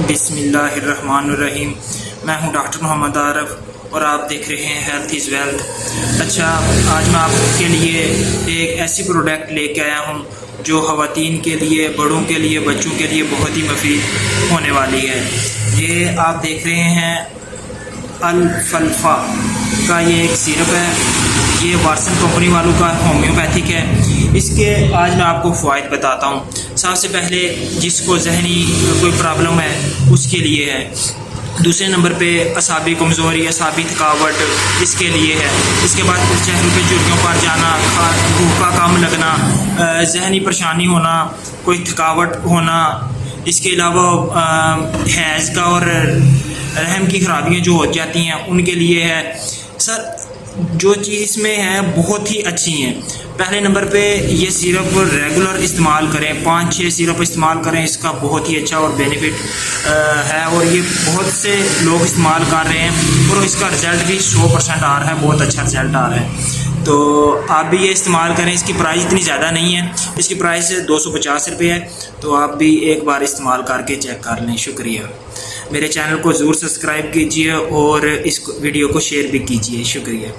बिस्मिल्लाहिर्रहमानिर्रहीम। मैं हूं डॉक्टर मोहम्मद आरफ और आप देख रहे हैं हेल्थ इज़ वेल्थ। अच्छा, आज मैं आपके लिए एक ऐसी प्रोडक्ट लेके आया हूं जो ख़वातीन के लिए, बड़ों के लिए, बच्चों के लिए बहुत ही मुफीद होने वाली है। ये आप देख रहे हैं अल्फल्फा का ये एक सिरप है। ये वाटसन कंपनी वालों का होम्योपैथिक है। इसके आज मैं आपको फ़वाइद बताता हूँ। सबसे पहले जिसको जहनी कोई प्रॉब्लम है उसके लिए है। दूसरे नंबर पे असाबी कमज़ोरी, असाबी थकावट इसके लिए है। इसके बाद चेहरे पे झुर्रियों पर जाना, भूख का कम लगना, जहनी परेशानी होना, कोई थकावट होना, इसके अलावा हैज़ का और रहम की खराबियाँ जो हो जाती हैं उनके लिए है। सर, जो चीज़ इसमें है बहुत ही अच्छी हैं। पहले नंबर पे ये सिरप रेगुलर इस्तेमाल करें, 5-6 सिरप इस्तेमाल करें। इसका बहुत ही अच्छा और बेनिफिट है और ये बहुत से लोग इस्तेमाल कर रहे हैं और इसका रिज़ल्ट भी 100% आ रहा है, बहुत अच्छा रिज़ल्ट आ रहा है। तो आप भी ये इस्तेमाल करें। इसकी प्राइस इतनी ज़्यादा नहीं है, इसकी प्राइस 250 रुपये है। तो आप भी एक बार इस्तेमाल करके चेक कर लें। शुक्रिया। मेरे चैनल को ज़रूर सब्सक्राइब कीजिए और इस वीडियो को शेयर भी कीजिए। शुक्रिया।